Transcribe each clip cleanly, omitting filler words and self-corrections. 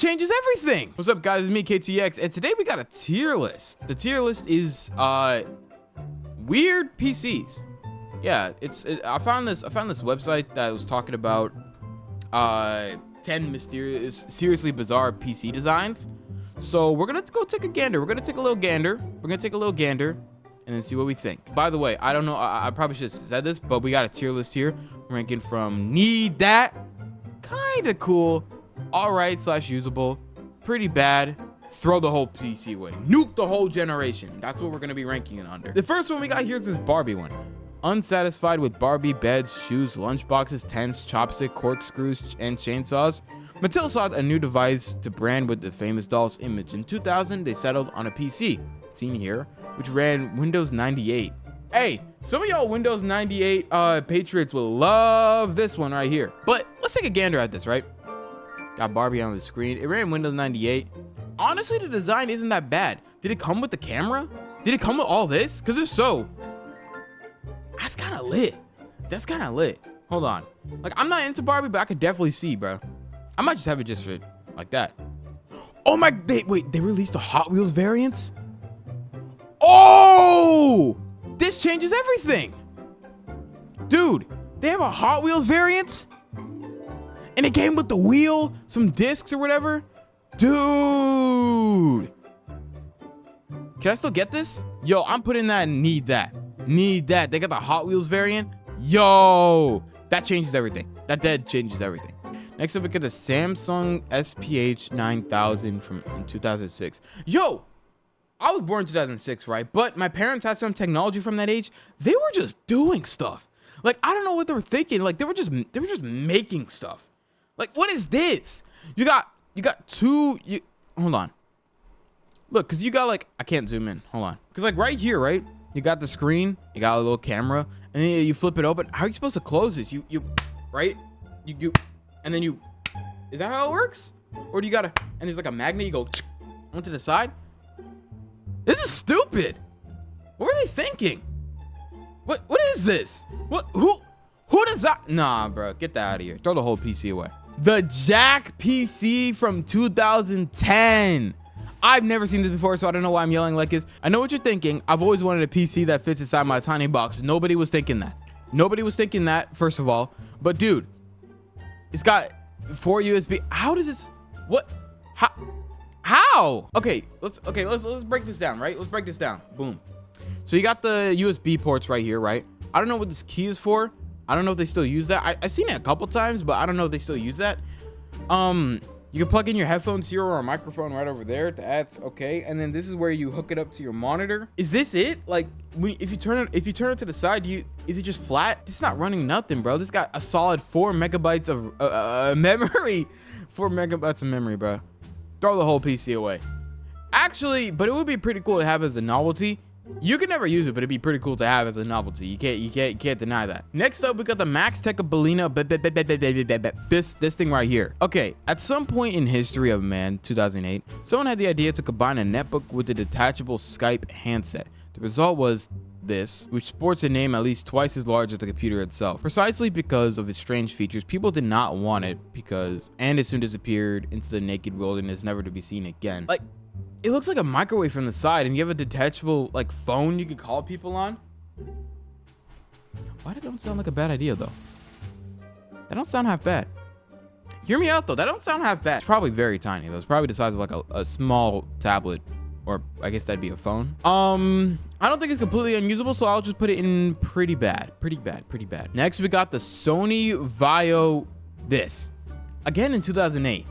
changes everything. What's up, guys? It's me, KTX, and today we got a tier list. The tier list is weird PCs. Yeah, I found this website that was talking about 10 mysterious, seriously bizarre PC designs. So we're gonna go take a gander. We're gonna take a little gander, and then see what we think. By the way, I don't know, I probably should have said this, but we got a tier list here, ranking from need that, kinda cool, alright / usable, pretty bad, throw the whole PC away, nuke the whole generation. That's what we're gonna be ranking it under. The first one we got here is this Barbie one. Unsatisfied with Barbie beds, shoes, lunchboxes, tents, chopstick, corkscrews, and chainsaws, Mattel sought a new device to brand with the famous doll's image. In 2000, they settled on a PC, seen here, which ran Windows 98. Hey, some of y'all Windows 98 patriots will love this one right here. But let's take a gander at this, right? Got Barbie on the screen. It ran Windows 98. Honestly, the design isn't that bad. Did it come with the camera? Did it come with all this? Because if so, that's kind of lit. That's kind of lit. Hold on. Like, I'm not into Barbie, but I could definitely see, bro. I might just have it just for like that. Oh my, wait, they released a Hot Wheels variant? Oh, this changes everything. Dude, they have a Hot Wheels variant? And it came with the wheel, some discs or whatever? Dude. Can I still get this? Yo, I'm putting that in need that. Need that. They got the Hot Wheels variant. Yo, that changes everything. That dead changes everything. Next up, we get the Samsung SPH 9000 from in 2006. Yo, I was born in 2006, right? But my parents had some technology from that age. They were just doing stuff. Like, I don't know what they were thinking. Like, they were just making stuff. Like, what is this? You got two. Hold on. Look, cause you got like, I can't zoom in. Hold on. Cause like right here, right? You got the screen. You got a little camera, and then you flip it open. How are you supposed to close this? You right? You. And then you, is that how it works? Or do you gotta, and there's like a magnet, you go onto the side? This is stupid. What were they thinking? What is this? Who does that? Nah, bro, get that out of here. Throw the whole PC away. The Jack PC from 2010. I've never seen this before, so I don't know why I'm yelling like this. I know what you're thinking. I've always wanted a PC that fits inside my tiny box. Nobody was thinking that. Nobody was thinking that, first of all. But dude, it's got 4 USB. How does this? What? How? Okay, let's break this down, right? Let's break this down. Boom. So you got the USB ports right here, right? I don't know what this key is for. I don't know if they still use that. I've seen it a couple times, but I don't know if they still use that. You can plug in your headphones here or a microphone right over there. That's okay. And then this is where you hook it up to your monitor. Is this it? Like, if you turn it to the side, is it just flat? It's not running nothing, bro. This got a solid 4 megabytes of memory. 4 megabytes of memory, bro. Throw the whole PC away. Actually, but it would be pretty cool to have as a novelty. You can never use it, but it'd be pretty cool to have as a novelty. You can't deny that. Next up, we got the Maxtech Balena. This thing right here. Okay, at some point in history of man, 2008, someone had the idea to combine a netbook with a detachable Skype handset. The result was this, which sports a name at least twice as large as the computer itself. Precisely because of its strange features, people did not want it and it soon disappeared into the naked wilderness, never to be seen again. Like, it looks like a microwave from the side, and you have a detachable like phone you can call people on. Why that don't sound like a bad idea though? That don't sound half bad. Hear me out though. That don't sound half bad. It's probably very tiny though. It's probably the size of like a small tablet, or I guess that'd be a phone. I don't think it's completely unusable, so I'll just put it in pretty bad. Next, we got the Sony Vaio. This again in 2008.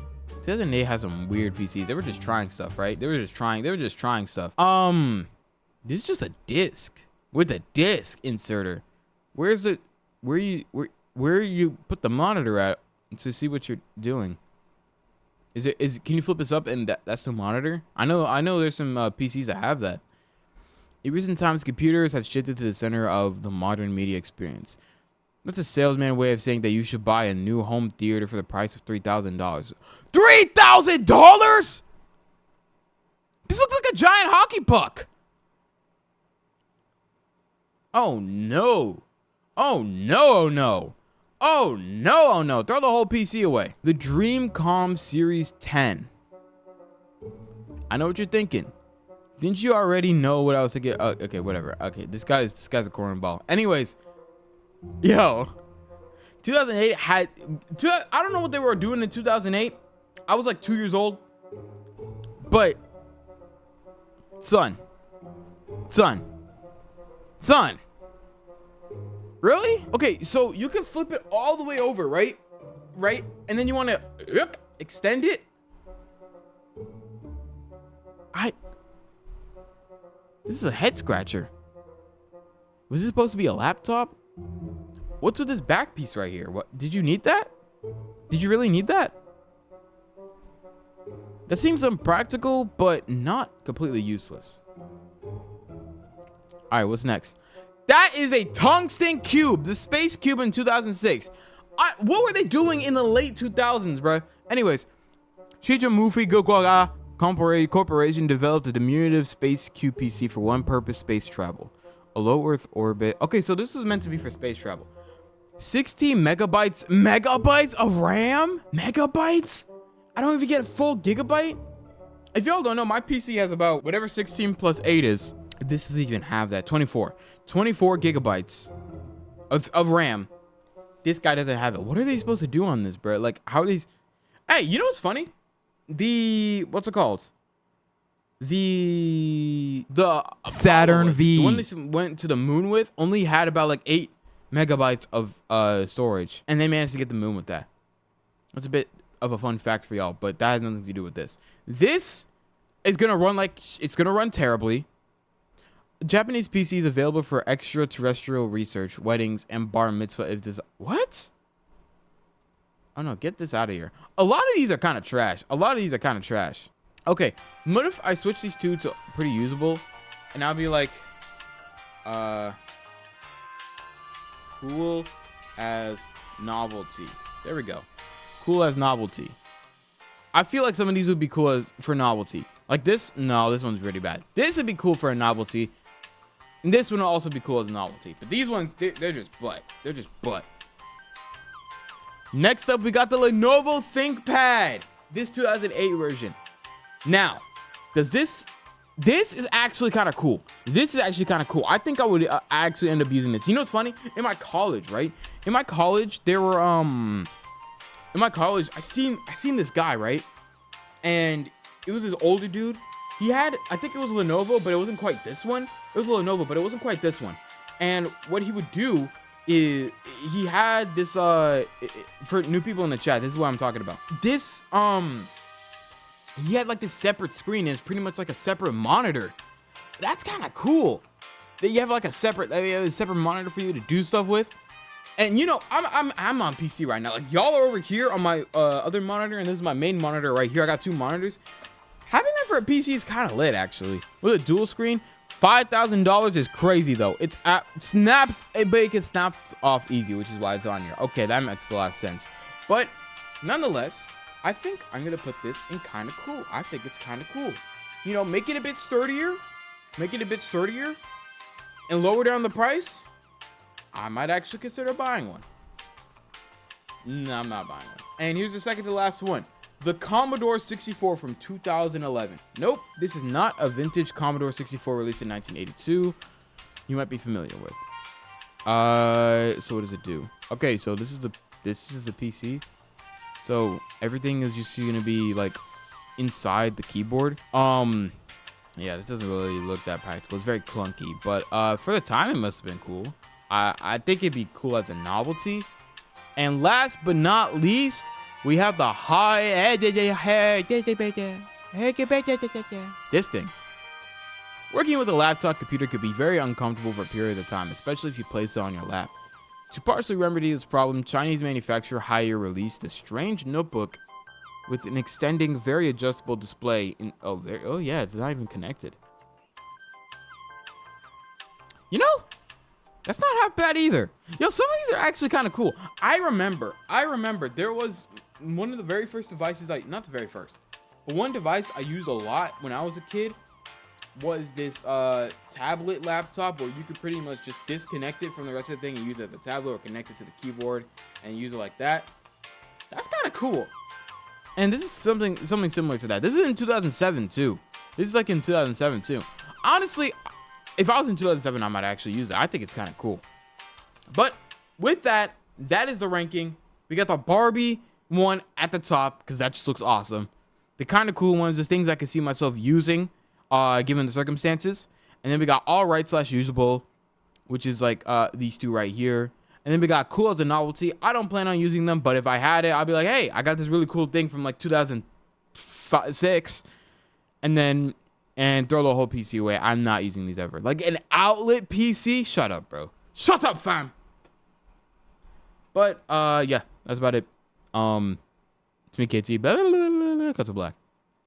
2008 has some weird PCs. They were just trying stuff, right? They were just trying stuff. This is just a disc with a disc inserter. Where's it? Where you put the monitor at to see what you're doing? Can you flip this up and that's the monitor? I know there's some PCs that have that. In recent times, computers have shifted to the center of the modern media experience. That's a salesman way of saying that you should buy a new home theater for the price of $3,000. $3,000? This looks like a giant hockey puck. Oh no. Oh no, oh no. Oh no, oh no. Throw the whole PC away. The Dreamcom Series 10. I know what you're thinking. Didn't you already know what I was thinking? Okay, whatever. Okay, this guy's a cornball. Anyways, yo, 2008 had. I don't know what they were doing in 2008. I was like 2 years old, but son, really? Okay, so you can flip it all the way over, right? And then you want to extend it. This is a head scratcher. Was this supposed to be a laptop? What's with this back piece right here? What, did you need that? Did you really need that? That seems unpractical, but not completely useless. All right, what's next? That is a tungsten cube, the space cube in 2006. What were they doing in the late 2000s, bro? Anyways, Shigemufi Gokwaga Corporation developed a diminutive space QPC for one purpose: space travel. A low Earth orbit. Okay, so this was meant to be for space travel. 16 megabytes of RAM? Megabytes? I don't even get a full gigabyte. If y'all don't know, my PC has about whatever 16 plus 8 is. This doesn't even have that. 24 gigabytes of RAM. This guy doesn't have it. What are they supposed to do on this, bro? Like, how are these? Hey, you know what's funny? What's it called? The Saturn V. The one they went to the moon with only had about like 8 megabytes of storage, and they managed to get the moon with that. That's a bit of a fun fact for y'all, but that has nothing to do with this. This is gonna run it's gonna run terribly. Japanese PC is available for extraterrestrial research, weddings, and bar mitzvah. If this what? Oh no, get this out of here. A lot of these are kind of trash. Okay, what if I switch these two to pretty usable, and I'll be like, cool as novelty. There we go. Cool as novelty. I feel like some of these would be cool for novelty. Like this, no, this one's really bad. This would be cool for a novelty. And this one will also be cool as a novelty. But these ones, they're just butt. They're just butt. Next up, we got the Lenovo ThinkPad. This 2008 version. Now, this is actually kind of cool. I think I would actually end up using this. You know what's funny? In my college, right? In my college, there were I seen this guy, right? And it was this older dude. He had, I think it was Lenovo, but it wasn't quite this one. It was Lenovo, but it wasn't quite this one. And what he would do is he had this for new people in the chat, this is what I'm talking about. This he had like this separate screen, and it's pretty much like a separate monitor. That's kind of cool that you have like a separate monitor for you to do stuff with. And you know, I'm on PC right now. Like y'all are over here on my other monitor, and this is my main monitor right here. I got two monitors. Having that for a PC is kind of lit, actually. With a dual screen, $5,000 is crazy though. It's snaps, but it can snap off easy, which is why it's on here. Okay, that makes a lot of sense. But nonetheless, I think I'm gonna put this in kind of cool. I think it's kind of cool. You know, make it a bit sturdier, and lower down the price. I might actually consider buying one. No, I'm not buying one. And here's the second to last one. The Commodore 64 from 2011. Nope, this is not a vintage Commodore 64 released in 1982. You might be familiar with. So what does it do? Okay, so this is the PC. So everything is just gonna be like inside the keyboard. Yeah, this doesn't really look that practical. It's very clunky, but for the time it must have been cool. I think it'd be cool as a novelty. And last but not least, we have the this thing. Working with a laptop computer could be very uncomfortable for a period of time, especially if you place it on your lap. To partially remedy this problem, Chinese manufacturer Haier released a strange notebook with an extending, very adjustable display. Oh yeah, it's not even connected. You know, that's not half bad either. Yo, some of these are actually kind of cool. I remember there was one of the very first devices not the very first, but one device I used a lot when I was a kid was this tablet laptop where you could pretty much just disconnect it from the rest of the thing and use it as a tablet, or connect it to the keyboard and use it like that. That's kind of cool. And this is something similar to that. This is in 2007 too. This is like in 2007 too. Honestly, if I was in 2007, I might actually use it. I think it's kind of cool. But with that, that is the ranking. We got the Barbie one at the top because that just looks awesome. The kind of cool ones, the things I can see myself using, given the circumstances. And then we got all right / usable, which is like these two right here. And then we got cool as a novelty. I don't plan on using them, but if I had it, I'd be like, hey, I got this really cool thing from like 2006, and throw the whole PC away. I'm not using these ever. Like an outlet PC? Shut up, bro. Shut up, fam. But yeah, that's about it. It's me, KT. Cut to black.